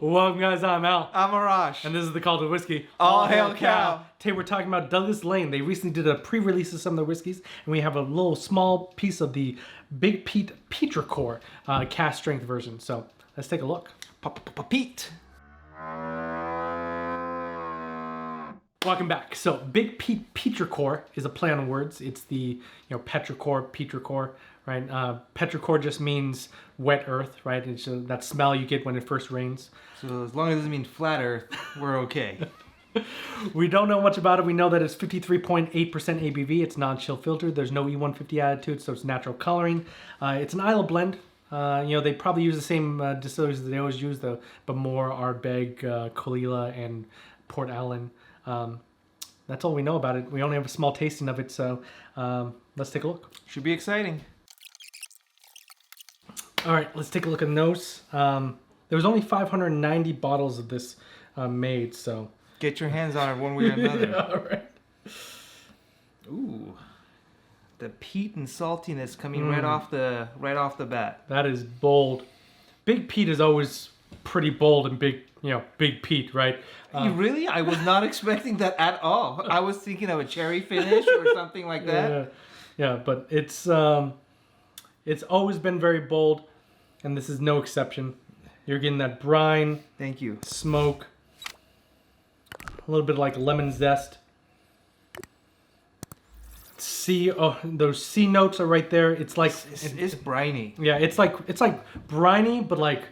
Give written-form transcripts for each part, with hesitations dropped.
Welcome guys, I'm Al. I'm Arash. And this is the Call to Whiskey. All hail cow. Today we're talking about Douglas Laing. They recently did a pre-release of some of the whiskeys, and we have a little small piece of the Big Peat Peatrichor cask strength version. So let's take a look. Peat. Welcome back. So Big Peat Petrichor is a play on words. It's the petrichor, petrichor, right? Petrichor just means wet earth, right? It's that smell you get when it first rains. So as long as it doesn't mean flat earth, we're okay. We don't know much about it. We know that it's 53.8% ABV. It's non-chill filtered. There's no E150 added to it, so it's natural coloring. It's an Islay blend. They probably use the same distilleries that they always use, though, but more Ardbeg, Colilla, and Port Allen. That's all we know about it. We only have a small tasting of it, so let's take a look. Should be exciting. All right, let's take a look at the nose. There was only 590 bottles of this made, so... Get your hands on it one way or another. Yeah, all right. Ooh. The peat and saltiness coming right off the bat. That is bold. Big Peat is always pretty bold and big, big peat, right? Really? I was not expecting that at all. I was thinking of a cherry finish or something like that. Yeah, but it's always been very bold, and this is no exception. You're getting that brine. Thank you. Smoke. A little bit like lemon zest. Those C notes are right there. It's like it's briny. Yeah, it's like briny, but like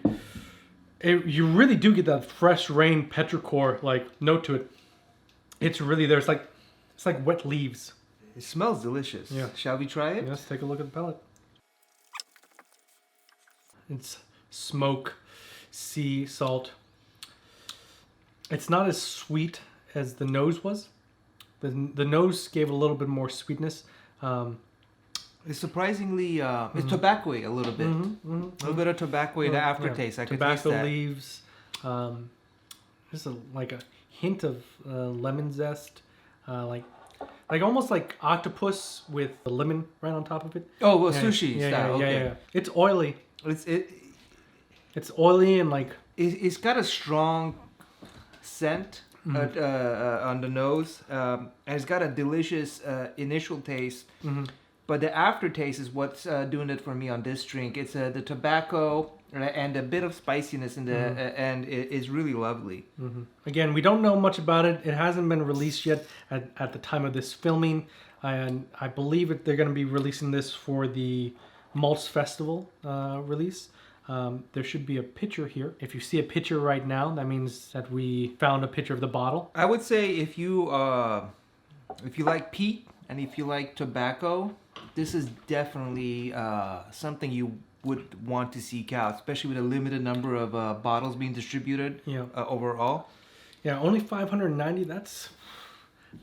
you really do get that fresh rain petrichor like note to it. It's really there. It's like wet leaves. It smells delicious. Yeah. Shall we try it? Let's take a look at the palate. It's smoke, sea salt. It's not as sweet as the nose was. The nose gave a little bit more sweetness. It's surprisingly, it's tobacco-y a little bit. A little bit of tobacco-y, the aftertaste. I could taste that. Tobacco leaves. Just like a hint of lemon zest. Like almost like octopus with the lemon right on top of it. Oh, well, sushi style. Yeah. It's oily. It's oily and like... It's got a strong scent on the nose, and it's got a delicious initial taste, but the aftertaste is what's doing it for me on this drink. It's the tobacco and a bit of spiciness in the and it's really lovely. Again, we don't know much about it. It hasn't been released yet at the time of this filming, and I believe they're going to be releasing this for the Malts Festival release. There should be a picture here. If you see a picture right now, that means that we found a picture of the bottle. I would say if you like peat and if you like tobacco, this is definitely something you would want to seek out, especially with a limited number of bottles being distributed overall. Yeah, only 590. It's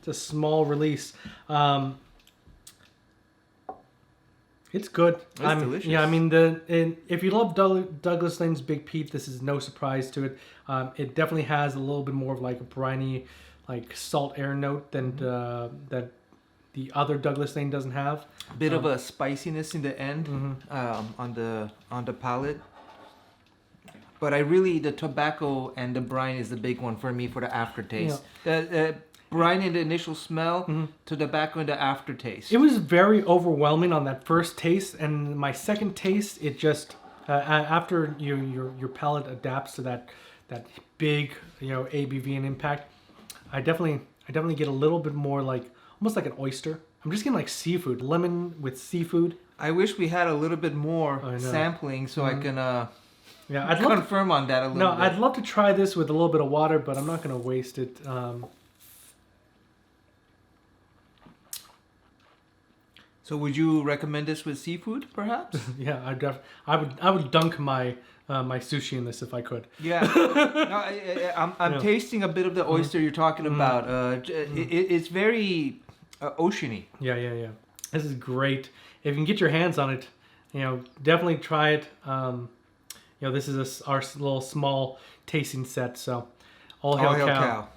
a small release. It's good. It's delicious. Yeah, I mean, if you love Douglas Laing's Big Peat, this is no surprise to it. It definitely has a little bit more of like a briny, like salt air note than that the other Douglas Laing doesn't have. A bit of a spiciness in the end on the palate. But the tobacco and the brine is the big one for me for the aftertaste. Yeah. Brine in the initial smell, to tobacco in the aftertaste. It was very overwhelming on that first taste, and my second taste, it just after your palate adapts to that big ABV and impact, I definitely get a little bit more like almost like an oyster. I'm just getting like seafood, lemon with seafood. I wish we had a little bit more sampling so I can I'd confirm on that a little bit. I'd love to try this with a little bit of water, but I'm not going to waste it. So would you recommend this with seafood, perhaps? Yeah, I would dunk my sushi in this if I could. Yeah, no, I'm tasting a bit of the oyster you're talking about. It's very oceany. Yeah. This is great. If you can get your hands on it, definitely try it. This is our little small tasting set. So, all hail cow.